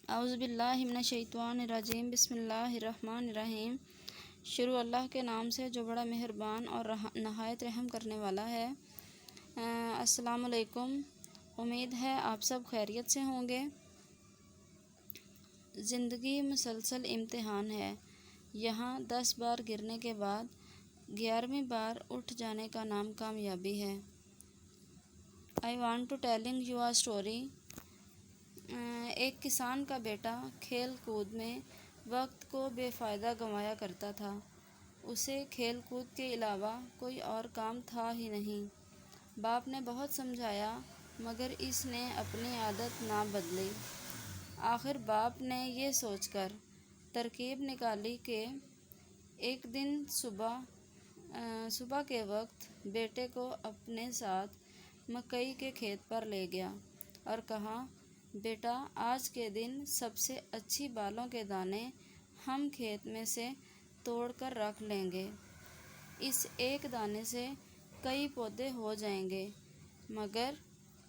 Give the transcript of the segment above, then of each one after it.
औज़ुबिल्लाहिमिनश्शैतानिर्रजीम बिस्मिल्लाहिर्रहमानिर्रहीम। शुरू अल्लाह के नाम से जो बड़ा मेहरबान और नहायत रहम करने वाला है। अस्सलामुअलैकुम। उम्मीद है आप सब खैरियत से होंगे। ज़िंदगी मुसलसल इम्तिहान है। यहाँ 10 बार गिरने के बाद 11वीं बार उठ जाने का नाम कामयाबी है। I want to telling you a story. एक किसान का बेटा खेल कूद में वक्त को बेफ़ायदा गंवाया करता था। उसे खेल कूद के अलावा कोई और काम था ही नहीं। बाप ने बहुत समझाया मगर इसने अपनी आदत ना बदली। आखिर बाप ने ये सोचकर तरकीब निकाली कि एक दिन सुबह के वक्त बेटे को अपने साथ मकई के खेत पर ले गया और कहा, बेटा, आज के दिन सबसे अच्छी बालों के दाने हम खेत में से तोड़ कर रख लेंगे। इस एक दाने से कई पौधे हो जाएंगे, मगर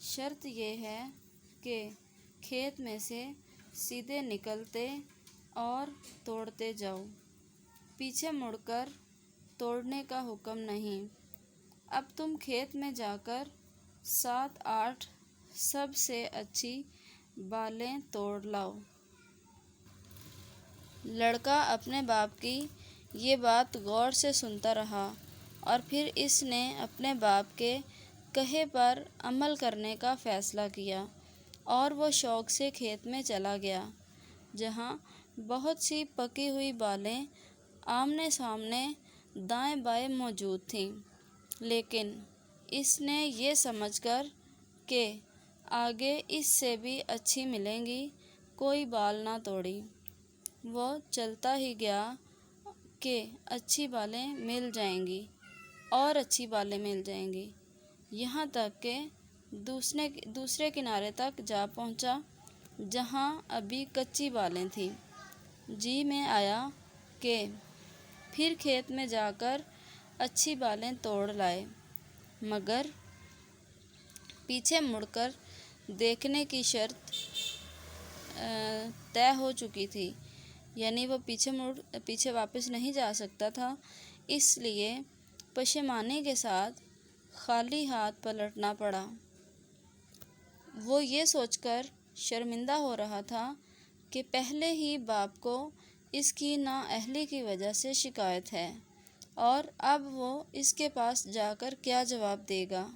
शर्त यह है कि खेत में से सीधे निकलते और तोड़ते जाओ, पीछे मुड़कर तोड़ने का हुक्म नहीं। अब तुम खेत में जाकर 7-8 सबसे अच्छी बालें तोड़ लाओ। लड़का अपने बाप की ये बात गौर से सुनता रहा और फिर इसने अपने बाप के कहे पर अमल करने का फ़ैसला किया और वो शौक़ से खेत में चला गया, जहाँ बहुत सी पकी हुई बालें आमने सामने दाएं बाएं मौजूद थीं। लेकिन इसने ये समझकर कि आगे इससे भी अच्छी मिलेंगी, कोई बाल ना तोड़ी। वो चलता ही गया कि अच्छी बालें मिल जाएंगी और अच्छी बालें मिल जाएंगी, यहाँ तक कि दूसरे किनारे तक जा पहुँचा, जहाँ अभी कच्ची बालें थीं। जी में आया कि फिर खेत में जाकर अच्छी बालें तोड़ लाए, मगर पीछे मुड़कर देखने की शर्त तय हो चुकी थी, यानी वो पीछे वापस नहीं जा सकता था। इसलिए पशेमानी के साथ खाली हाथ पलटना पड़ा। वो ये सोचकर शर्मिंदा हो रहा था कि पहले ही बाप को इसकी नाअहली की वजह से शिकायत है और अब वो इसके पास जाकर क्या जवाब देगा।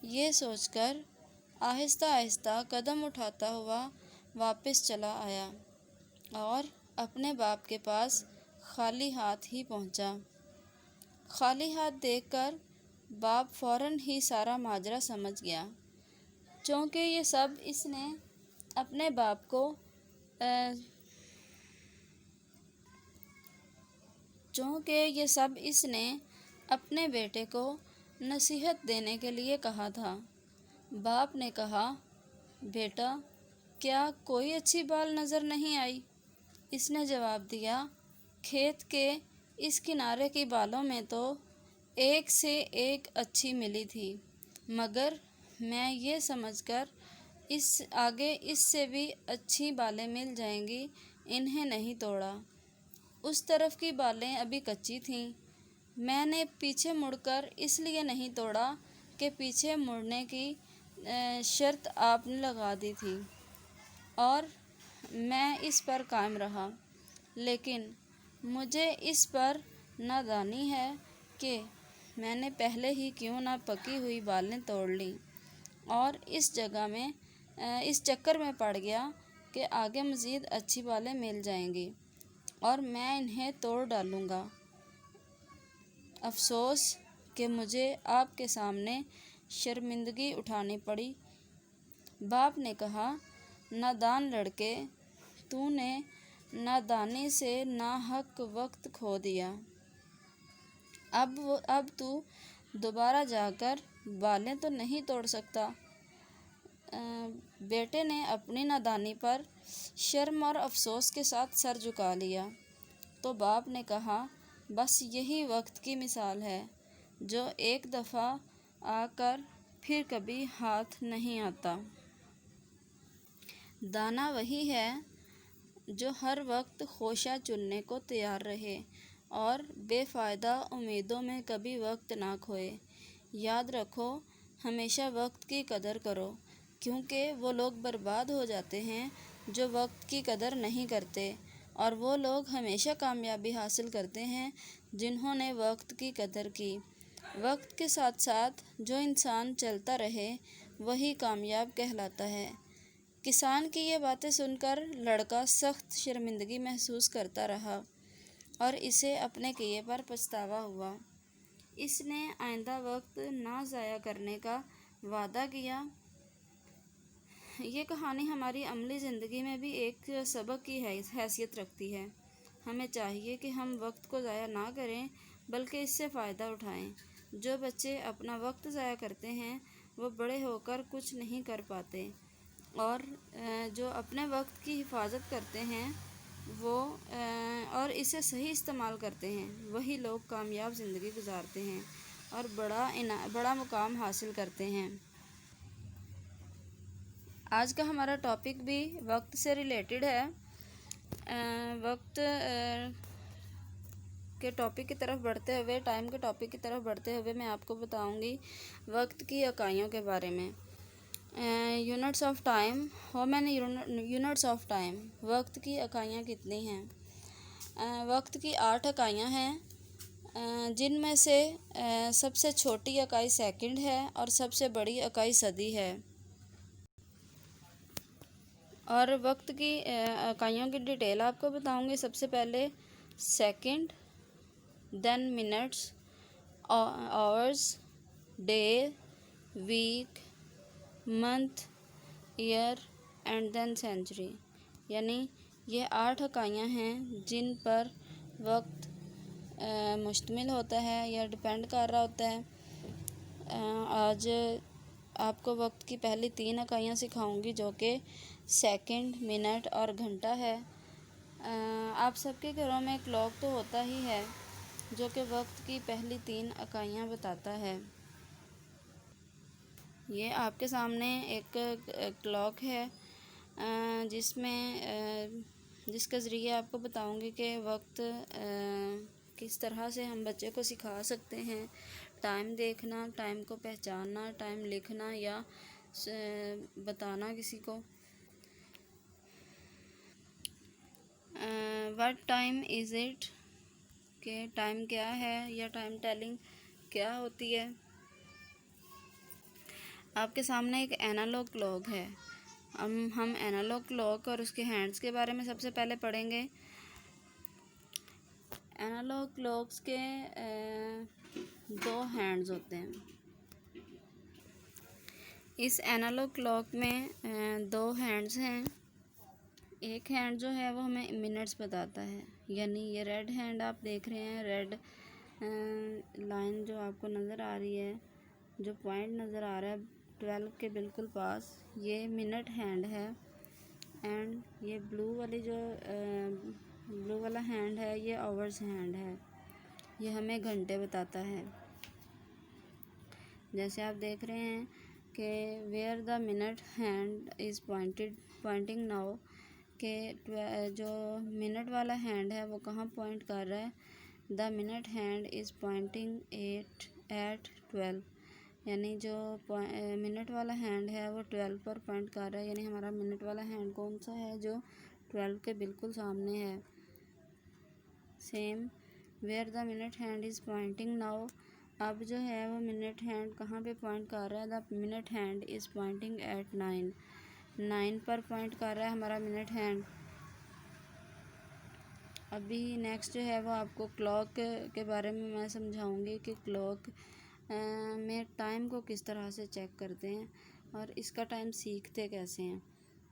ये सोचकर आहिस्ता आहिस्ता कदम उठाता हुआ वापस चला आया और अपने बाप के पास खाली हाथ ही पहुंचा। खाली हाथ देखकर बाप फ़ौरन ही सारा माजरा समझ गया, चूँकि ये सब इसने अपने बाप को अपने बेटे को नसीहत देने के लिए कहा था। बाप ने कहा, बेटा, क्या कोई अच्छी बाल नज़र नहीं आई? इसने जवाब दिया, खेत के इस किनारे की बालों में तो एक से एक अच्छी मिली थी, मगर मैं ये समझकर इससे भी अच्छी बालें मिल जाएंगी, इन्हें नहीं तोड़ा। उस तरफ की बालें अभी कच्ची थीं। मैंने पीछे मुड़कर इसलिए नहीं तोड़ा कि पीछे मुड़ने की शर्त आपने लगा दी थी और मैं इस पर कायम रहा। लेकिन मुझे इस पर नादानी है कि मैंने पहले ही क्यों ना पकी हुई बालें तोड़ लीं और इस चक्कर में पड़ गया कि आगे मज़ीद अच्छी बालें मिल जाएंगी और मैं इन्हें तोड़ डालूँगा। अफ़सोस कि मुझे आपके सामने शर्मिंदगी उठानी पड़ी। बाप ने कहा, नादान लड़के, तूने नादानी से नाहक वक्त खो दिया। अब तू दोबारा जाकर बालें तो नहीं तोड़ सकता। बेटे ने अपनी नादानी पर शर्म और अफसोस के साथ सर झुका लिया। तो बाप ने कहा, बस यही वक्त की मिसाल है, जो एक दफ़ा आकर फिर कभी हाथ नहीं आता। दाना वही है जो हर वक्त खोशा चुनने को तैयार रहे और बेफ़ायदा उम्मीदों में कभी वक्त ना खोए। याद रखो, हमेशा वक्त की कदर करो, क्योंकि वो लोग बर्बाद हो जाते हैं जो वक्त की कदर नहीं करते, और वो लोग हमेशा कामयाबी हासिल करते हैं जिन्होंने वक्त की कदर की। वक्त के साथ साथ जो इंसान चलता रहे वही कामयाब कहलाता है। किसान की ये बातें सुनकर लड़का सख्त शर्मिंदगी महसूस करता रहा और इसे अपने किए पर पछतावा हुआ। इसने आइंदा वक्त ना ज़ाया करने का वादा किया। ये कहानी हमारी अमली ज़िंदगी में भी एक सबक की हैसियत रखती है। हमें चाहिए कि हम वक्त को ज़ाया ना करें बल्कि इससे फ़ायदा उठाएं। जो बच्चे अपना वक्त ज़ाया करते हैं वो बड़े होकर कुछ नहीं कर पाते, और जो अपने वक्त की हिफाजत करते हैं वो और इसे सही इस्तेमाल करते हैं वही लोग कामयाब ज़िंदगी गुजारते हैं और बड़ा मुकाम हासिल करते हैं। आज का हमारा टॉपिक भी वक्त से रिलेटेड है। वक्त के टॉपिक की तरफ बढ़ते हुए, टाइम के टॉपिक की तरफ बढ़ते हुए मैं आपको बताऊंगी वक्त की इकाइयों के बारे में। Units of time. How many units of time? वक्त की इकाइयाँ कितनी हैं? वक्त की 8 इकाइयाँ हैं, जिनमें से सबसे छोटी इकाई सेकंड है और सबसे बड़ी इकाई सदी है। और वक्त की इकाइयों की डिटेल आपको बताऊंगी। सबसे पहले second, then minutes, hours, day, week, month, year and then century. यानी ये 8 इकाइयाँ हैं जिन पर वक्त मुश्तमिल होता है या डिपेंड कर रहा होता है। आज आपको वक्त की पहली 3 इकाइयाँ सिखाऊंगी जो कि सेकंड, मिनट और घंटा है। आप सबके घरों में क्लॉक तो होता ही है जो कि वक्त की पहली 3 इकाइयाँ बताता है। ये आपके सामने एक क्लॉक है जिसके ज़रिए आपको बताऊंगी कि वक्त किस तरह से हम बच्चे को सिखा सकते हैं टाइम देखना, टाइम को पहचानना, टाइम लिखना या बताना किसी को। What time is it? कि टाइम क्या है या टाइम टेलिंग क्या होती है। आपके सामने एक एनालॉग क्लॉक है। हम एनालॉग क्लॉक और उसके हैंड्स के बारे में सबसे पहले पढ़ेंगे। एनालॉग क्लॉक्स के 2 हैंड्स होते हैं। इस एनालॉग क्लॉक में 2 हैंड्स हैं। एक हैंड जो है वो हमें मिनट्स बताता है, यानी ये रेड हैंड आप देख रहे हैं, रेड लाइन जो आपको नज़र आ रही है, जो पॉइंट नज़र आ रहा है 12 के बिल्कुल पास, ये मिनट हैंड है। एंड ये ब्लू वाला हैंड है, ये आवर्स हैंड है, ये हमें घंटे बताता है। जैसे आप देख रहे हैं कि where the minute hand is pointing now, के जो मिनट वाला हैंड है वो कहाँ पॉइंट कर रहा है। The minute hand is pointing eight 12, यानी जो मिनट वाला हैंड है वो 12 पर पॉइंट कर रहा है। यानी हमारा मिनट वाला हैंड कौन सा है? जो 12 के बिल्कुल सामने है। Same, where the minute hand is pointing now, अब जो है वो मिनट हैंड कहाँ पे पॉइंट कर रहा है? The minute hand is pointing eight 9 पर पॉइंट कर रहा है हमारा मिनट हैंड। अभी नेक्स्ट जो है वो आपको क्लॉक के बारे में मैं समझाऊंगी कि क्लॉक में टाइम को किस तरह से चेक करते हैं और इसका टाइम सीखते कैसे हैं।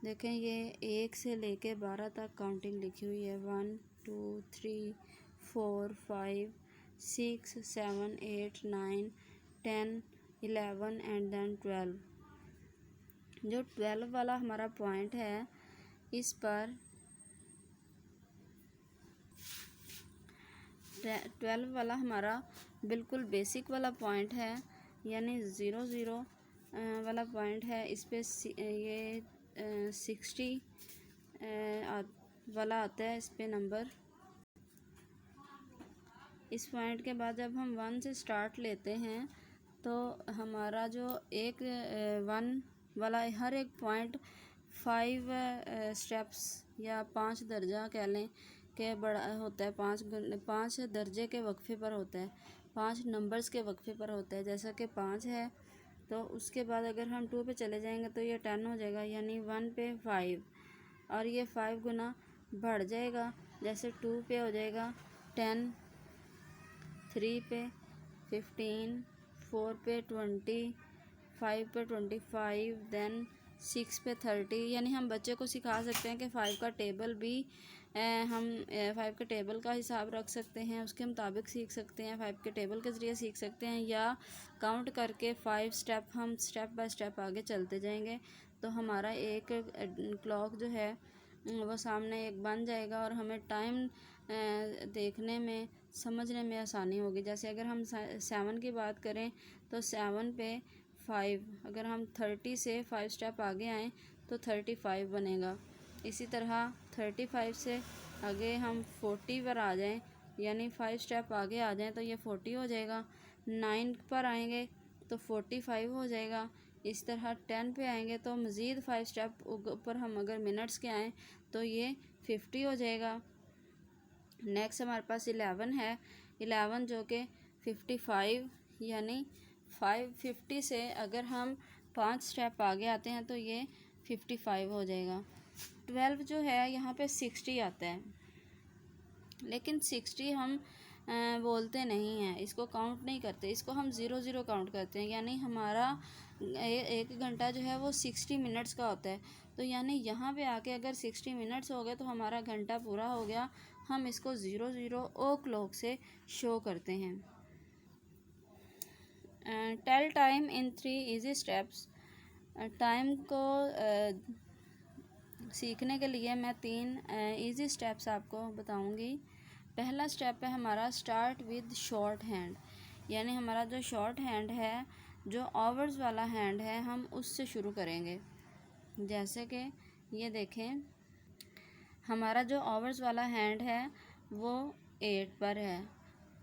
देखें, ये 1 से लेके 12 तक काउंटिंग लिखी हुई है। 1 2 3 4 5 6 7 8 9 10 11 एंड देन 12। जो 12 वाला हमारा पॉइंट है, इस पर 12 वाला हमारा बिल्कुल बेसिक वाला पॉइंट है, यानी 0 वाला पॉइंट है। इस पे ये 60 वाला आता है, इस पे नंबर। इस पॉइंट के बाद जब हम 1 से स्टार्ट लेते हैं तो हमारा जो एक 1 वाला हर एक पॉइंट 5 स्टेप्स या 5 दर्जा कह लें के बड़ा होता है, 5 दर्जे के वक्फे पर होता है, 5 नंबर्स के वक्फे पर होता है। जैसा कि 5 है तो उसके बाद अगर हम 2 पे चले जाएंगे तो ये 10 हो जाएगा, यानी 1 पे 5, और ये 5 गुना बढ़ जाएगा। जैसे 2 पे हो जाएगा 10, 3 पे 15, 4 पे 20, 5 पे 25, देन 6 पे 30। यानी हम बच्चे को सिखा सकते हैं कि 5 का टेबल भी हम 5 के टेबल का हिसाब रख सकते हैं, उसके मुताबिक सीख सकते हैं, 5 के टेबल के ज़रिए सीख सकते हैं, या काउंट करके 5 स्टेप हम स्टेप बाय स्टेप आगे चलते जाएंगे तो हमारा एक क्लॉक जो है वो सामने एक बन जाएगा और हमें टाइम देखने में समझने में आसानी होगी। जैसे अगर हम 7 की बात करें तो 7 पे 5, अगर हम 30 से 5 स्टेप आगे आएँ तो 35 बनेगा। इसी तरह 35 से आगे हम 40 पर आ जाएं, यानी 5 स्टेप आगे आ जाएं तो ये 40 हो जाएगा। 9 पर आएंगे तो 45 हो जाएगा। इस तरह 10 पे आएंगे तो मज़ीद 5 स्टेप ऊपर हम अगर मिनट्स के आएँ तो ये 50 हो जाएगा। नेक्स्ट हमारे पास 11 है, 11 जो कि 55, यानी 550 से अगर हम 5 स्टेप आगे आते हैं तो ये 55 हो जाएगा। 12 जो है यहाँ पे 60 आता है, लेकिन 60 हम बोलते नहीं हैं, इसको काउंट नहीं करते, इसको हम 0 काउंट करते हैं। यानी हमारा एक घंटा जो है वो 60 मिनट्स का होता है। तो यानी यहाँ पे आके अगर 60 मिनट्स हो गए तो हमारा घंटा पूरा हो गया। हम इसको 0 ओ क्लॉक से शो करते हैं। Tell time in 3 easy steps. Time को सीखने के लिए मैं 3 इजी स्टेप्स आपको बताऊंगी। पहला स्टेप है हमारा स्टार्ट विद शॉर्ट हैंड, यानी हमारा जो शॉर्ट हैंड है, जो आवर्स वाला हैंड है, हम उससे शुरू करेंगे। जैसे कि ये देखें, हमारा जो आवर्स वाला हैंड है वो 8 पर है,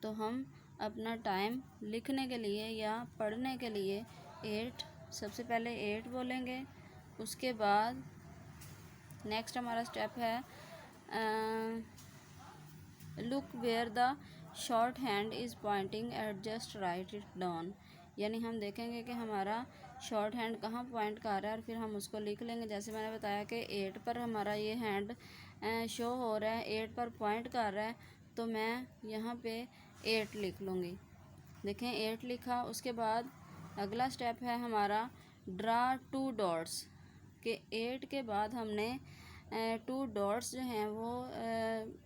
तो हम अपना टाइम लिखने के लिए या पढ़ने के लिए 8, सबसे पहले 8 बोलेंगे। उसके बाद नेक्स्ट हमारा स्टेप है look where the short hand is pointing at, just write it down. यानी हम देखेंगे कि हमारा शॉर्ट हैंड कहाँ पॉइंट कर रहा है और फिर हम उसको लिख लेंगे। जैसे मैंने बताया कि 8 पर हमारा ये हैंड शो हो रहा है, 8 पर पॉइंट कर रहा है, तो मैं यहाँ पे 8 लिख लूँगी। देखें 8 लिखा। उसके बाद अगला स्टेप है हमारा ड्रा 2 डॉट्स, के 8 के बाद हमने 2 डॉट्स जो हैं वो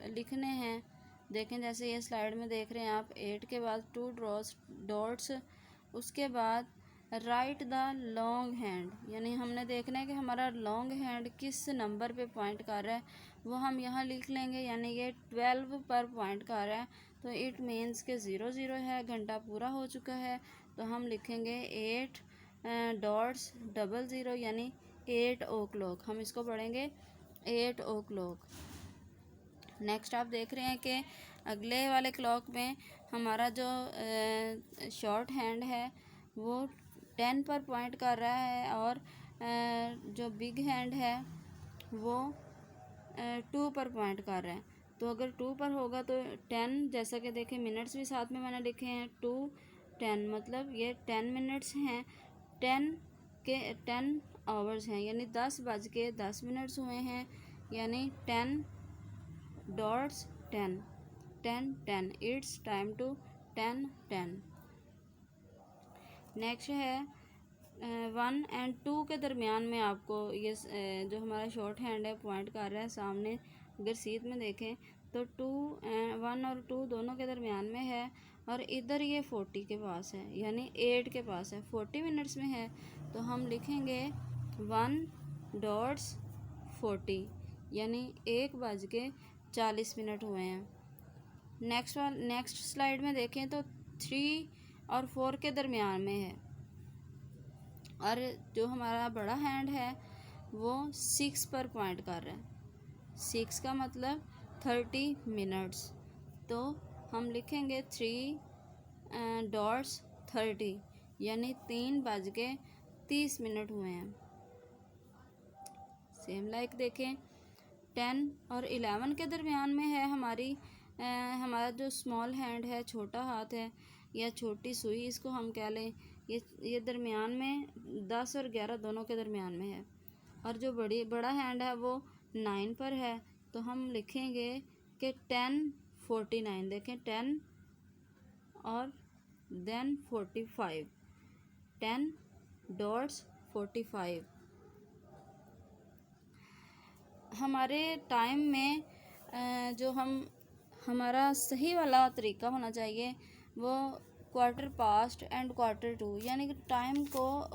लिखने हैं। देखें जैसे ये स्लाइड में देख रहे हैं आप, 8 के बाद 2 डॉट्स। उसके बाद राइट द लॉन्ग हैंड, यानी हमने देखना है कि हमारा लॉन्ग हैंड किस नंबर पे पॉइंट कर रहा है, वो हम यहाँ लिख लेंगे। यानी ये 12 पर पॉइंट कर रहा है तो इट मीन्स के 00 है, घंटा पूरा हो चुका है। तो हम लिखेंगे 8 डॉट्स 00, यानी 8 ओ क्लॉक। हम इसको पढ़ेंगे 8 ओ क्लॉक। नेक्स्ट आप देख रहे हैं कि अगले वाले क्लॉक में हमारा जो शॉर्ट हैंड है वो 10 पर पॉइंट कर रहा है और जो बिग हैंड है वो 2 पर पॉइंट कर रहा है। तो अगर 2 पर होगा तो 10, जैसा कि देखें मिनट्स भी साथ में मैंने लिखे हैं, 2 10, मतलब ये 10 मिनट्स हैं, 10 आवर्स हैं, यानी 10:10 हुए हैं, यानी 10 dots 10 10 10, it's time to 10 10। Next है 1 और 2 के दरमियान में आपको ये जो हमारा शॉर्ट हैंड है पॉइंट कर रहा है सामने, अगर सीध में देखें तो 1 और 2 दोनों के दरमियान में है और इधर ये 40 के पास है, यानी 8 के पास है, 40 मिनट्स में है। तो हम लिखेंगे 1 डॉट्स 40, यानी 1:40 हुए हैं। नेक्स्ट स्लाइड में देखें तो 3 और 4 के दरमियान में है और जो हमारा बड़ा हैंड है वो 6 पर पॉइंट कर रहा है, 6 का मतलब 30 मिनट्स, तो हम लिखेंगे 3.30 यानी 3:30 हुए हैं। सेम लाइक देखें 10 और 11 के दरमियान में है हमारा जो स्मॉल हैंड है, छोटा हाथ है या छोटी सुई इसको हम कह लें, ये दरमियान में 10 और 11 दोनों के दरमियान में है। और जो बड़ा हैंड है वो 9 पर है, तो हम लिखेंगे कि 10:49। देखें 10 और देन 45, 10:45। हमारे टाइम में जो हमारा सही वाला तरीका होना चाहिए वो 1/4 एंड 1/4, यानी कि टाइम को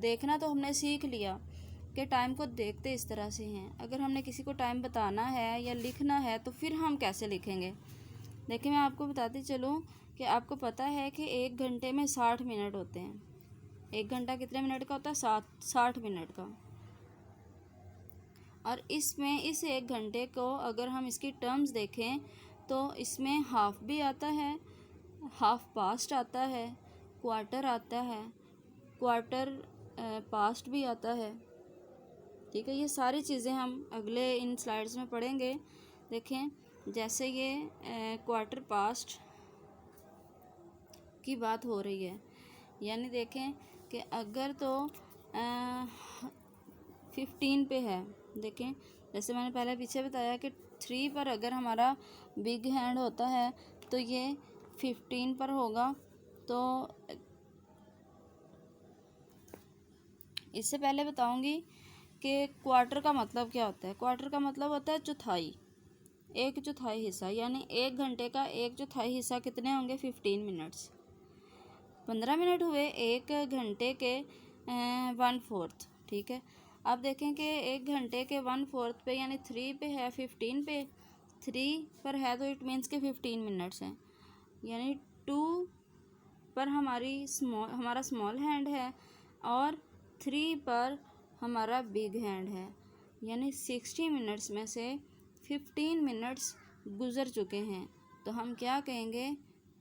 देखना तो हमने सीख लिया कि टाइम को देखते इस तरह से हैं। अगर हमने किसी को टाइम बताना है या लिखना है तो फिर हम कैसे लिखेंगे। देखिए मैं आपको बताती चलूँ कि आपको पता है कि 1 घंटे में 60 मिनट होते हैं। 1 घंटा कितने मिनट का होता है? 60 मिनट का। और इसमें इस 1 घंटे को अगर हम इसकी टर्म्स देखें तो इसमें हाफ भी आता है, हाफ पास्ट आता है, क्वार्टर आता है, क्वार्टर पास्ट भी आता है। ठीक है, ये सारी चीज़ें हम अगले इन स्लाइड्स में पढ़ेंगे। देखें जैसे ये क्वार्टर पास्ट की बात हो रही है, यानी देखें कि अगर तो 15 पे है, देखें जैसे मैंने पहले पीछे बताया कि 3 पर अगर हमारा बिग हैंड होता है तो ये 15 पर होगा। तो इससे पहले बताऊंगी कि क्वार्टर का मतलब क्या होता है। क्वार्टर का मतलब होता है चौथाई, 1/4 हिस्सा, यानी 1 घंटे का 1/4 हिस्सा कितने होंगे? 15 मिनट्स। 15 मिनट हुए 1 घंटे के 1/4। ठीक है, अब देखें कि 1 घंटे के 1/4 पे यानी 3 पे है, 15 पे 3 पर है तो इट मीन्स के 15 मिनट्स हैं। यानी 2 पर हमारा स्मॉल हैंड है और 3 पर हमारा बिग हैंड है, यानी 60 मिनट्स में से 15 मिनट्स गुज़र चुके हैं। तो हम क्या कहेंगे?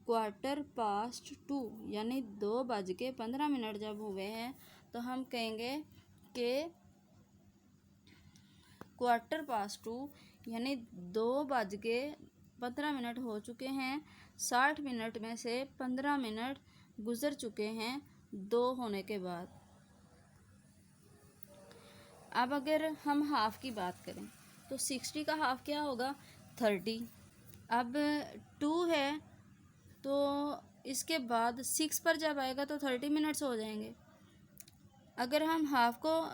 2:15, यानी 2:15 जब हुए हैं तो हम कहेंगे कि 2:15 यानी 2:15 हो चुके हैं। 60 मिनट में से 15 मिनट गुज़र चुके हैं 2 होने के बाद। अब अगर हम हाफ की बात करें तो 60 का हाफ क्या होगा? 30। अब 2 है तो इसके बाद 6 पर जब आएगा तो 30 मिनट्स हो जाएंगे। अगर हम हाफ को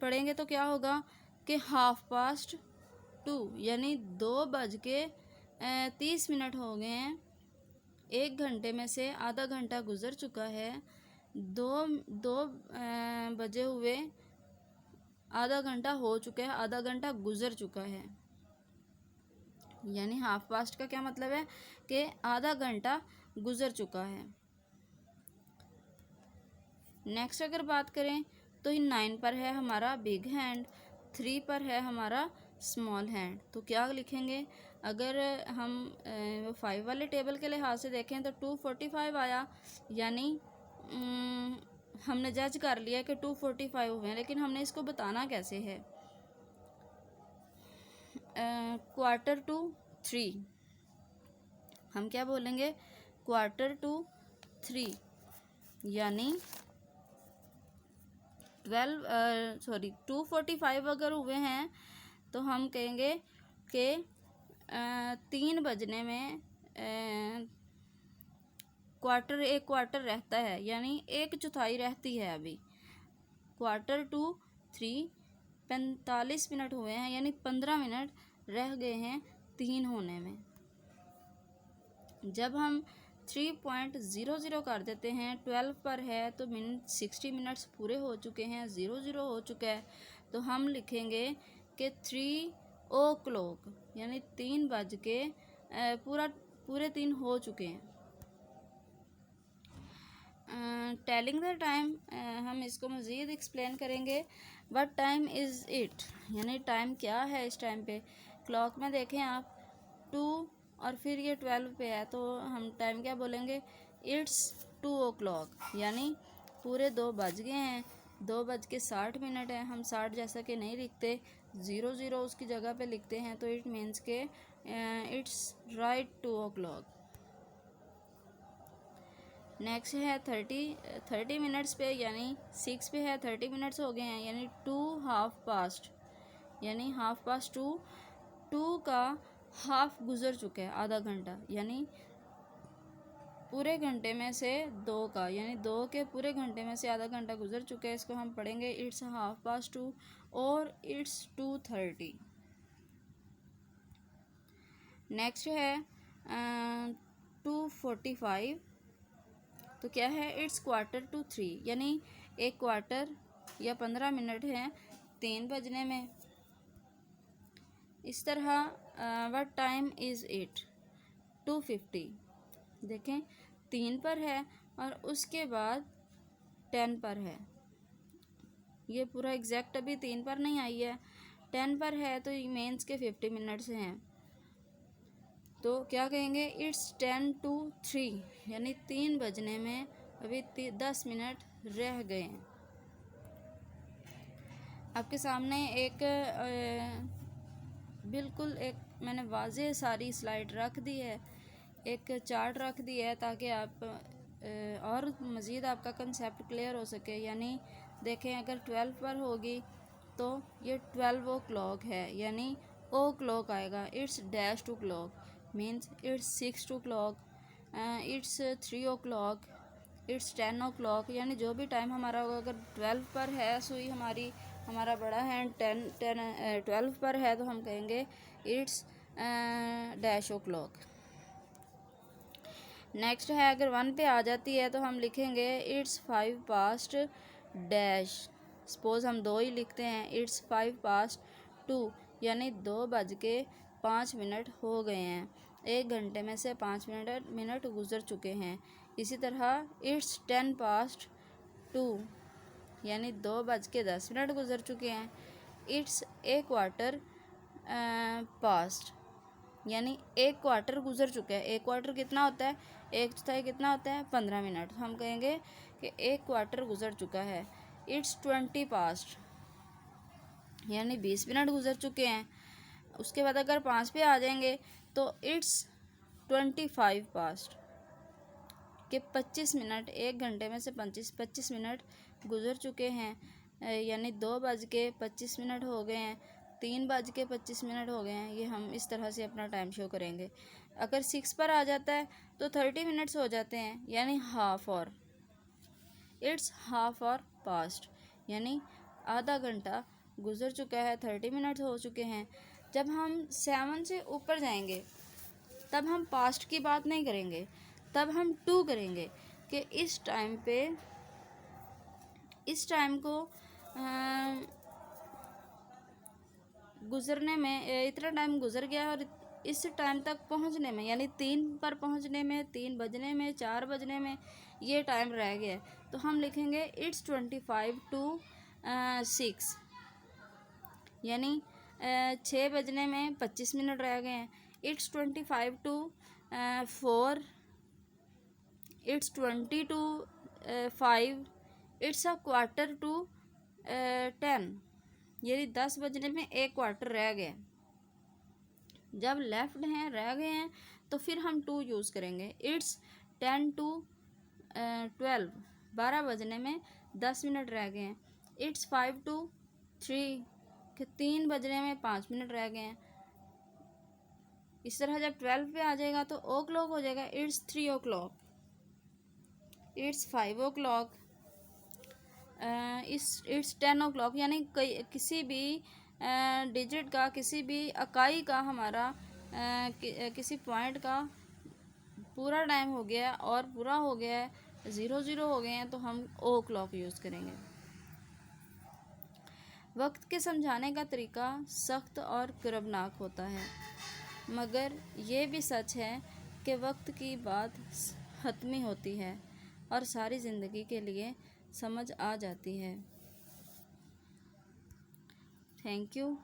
पढ़ेंगे तो क्या होगा कि 2:30 यानी 2:30 हो गए हैं। 1 घंटे में से आधा घंटा गुज़र चुका है, 2 बजे हुए आधा घंटा हो चुका है, आधा घंटा गुज़र चुका है। यानी हाफ पास्ट का क्या मतलब है कि आधा घंटा गुज़र चुका है। नेक्स्ट अगर बात करें तो 9 पर है हमारा बिग हैंड, 3 पर है हमारा स्मॉल हैंड। तो क्या लिखेंगे? अगर हम 5 वाले टेबल के लिहाज से देखें तो 2:45 आया, यानी हमने जज कर लिया कि 2:45 हुए हैं, लेकिन हमने इसको बताना कैसे है? 2:45, हम क्या बोलेंगे? 2:45 यानी 2:45 अगर हुए हैं तो हम कहेंगे कि 3 बजने में एक क्वार्टर रहता है, यानी 1/4 रहती है। अभी 2:45 45 मिनट हुए हैं, यानी 15 मिनट रह गए हैं 3 होने में। जब हम 3.00 कर देते हैं, 12 पर है तो 60 मिनट्स पूरे हो चुके हैं, 00 हो चुका है, तो हम लिखेंगे कि 3 o'clock यानी 3 बज के पूरे 3 हो चुके हैं। टेलिंग द टाइम हम इसको मज़ीद एक्सप्लेन करेंगे। व्हाट टाइम इज़ इट, यानी टाइम क्या है इस टाइम पे। क्लॉक में देखें आप 2 और फिर ये 12 पे है, तो हम टाइम क्या बोलेंगे, इट्स 2 o'clock, यानी पूरे 2 बज गए हैं। 2:60 है। हम 60 जैसा कि नहीं लिखते, 00 उसकी जगह पे लिखते हैं, तो इट मीन्स के इट्स राइट 2 o'clock। नेक्स्ट है 30 मिनट्स पे, यानी 6 पे है, 30 मिनट्स हो गए हैं, यानी 2 हाफ पास्ट, यानी हाफ पास्ट 2, 2 का हाफ गुजर चुका है, आधा घंटा, यानी पूरे घंटे में से 2 का, यानी 2 के पूरे घंटे में से आधा घंटा गुजर चुका है। इसको हम पढ़ेंगे इट्स हाफ पास्ट 2 और इट्स 2:30। नेक्स्ट है 2:45, तो क्या है, इट्स 2:45, यानी 1 क्वार्टर या 15 मिनट है 3 बजने में। इस तरह व्हाट टाइम इज़ इट, 2:50, देखें 3 पर है और उसके बाद 10 पर है, ये पूरा एग्जैक्ट अभी 3 पर नहीं आई है, 10 पर है, तो मीन्स के 50 मिनट्स हैं। तो क्या कहेंगे, इट्स 10 to 3, यानी 3 बजने में अभी 10 मिनट रह गए हैं। आपके सामने एक बिल्कुल एक मैंने वाज़ेह सारी स्लाइड रख दी है, एक चार्ट रख दिया है, ताकि आप और मज़ीद आपका कंसेप्ट क्लियर हो सके। यानी देखें, अगर 12 पर होगी तो ये 12 o'clock है, यानी ओ क्लॉक आएगा, it's dash to clock, means it's 6 o'clock, it's 3 o'clock, it's 10 o'clock, यानी जो भी टाइम हमारा होगा, अगर 12 पर है सुई हमारा बड़ा है 12 पर है, तो हम कहेंगे इट्स डैश o'clock। नेक्स्ट है, अगर 1 पे आ जाती है तो हम लिखेंगे इट्स 5 past डैश, सपोज़ हम 2 ही लिखते हैं, इट्स 5 past 2, यानी 2:05 हो गए हैं, 1 घंटे में से 5 मिनट गुजर चुके हैं। इसी तरह इट्स 10 past 2, यानी 2:10 गुजर चुके हैं। इट्स 1 quarter past, यानी 1 क्वार्टर गुजर चुका है। 1 क्वार्टर कितना होता है, 1/4 कितना होता है, 15 मिनट, हम कहेंगे कि 1 क्वार्टर गुजर चुका है। इट्स 20 past, यानी 20 मिनट गुजर चुके हैं। उसके बाद अगर 5 पे आ जाएंगे तो इट्स 25 past, कि 25 मिनट, 1 घंटे में से 25 मिनट गुजर चुके हैं, यानी 2:25 हो गए हैं, 3:25 हो गए हैं। ये हम इस तरह से अपना टाइम शो करेंगे। अगर 6 पर आ जाता है तो 30 मिनट्स हो जाते हैं, यानी हाफ और, इट्स हाफ और पास्ट, यानी आधा घंटा गुजर चुका है, 30 मिनट्स हो चुके हैं। जब हम 7 से ऊपर जाएंगे तब हम पास्ट की बात नहीं करेंगे, तब हम 2 करेंगे, कि इस टाइम को गुज़रने में इतना टाइम गुज़र गया और इस टाइम तक पहुंचने में, यानी 3 पर पहुंचने में, 3 बजने में, 4 बजने में ये टाइम रह गया है, तो हम लिखेंगे इट्स 25 to 6, यानी 6 बजने में 25 मिनट रह गए हैं। It's 25 to 4, it's 20 to 5, it's a quarter to 10, यानी 10 बजने में 1 क्वार्टर रह गया। जब लेफ्ट हैं रह गए हैं तो फिर हम 2 यूज़ करेंगे। इट्स 10 to 12, 12 बजने में 10 मिनट रह गए हैं। इट्स 5 to 3, कि 3 बजने में 5 मिनट रह गए हैं। इस तरह जब 12 पे आ जाएगा तो ओ क्लॉक हो जाएगा, it's 3 o'clock, it's 5 o'clock, it's 10 o'clock, यानी किसी भी डिजिट का, किसी भी इकाई का हमारा किसी पॉइंट का पूरा टाइम हो गया और पूरा हो गया है, 00 हो गए हैं, तो हम ओ क्लॉक यूज़ करेंगे। वक्त के समझाने का तरीका सख्त और कर्बनाक होता है, मगर ये भी सच है कि वक्त की बात हतमी होती है और सारी ज़िंदगी के लिए समझ आ जाती है। Thank you.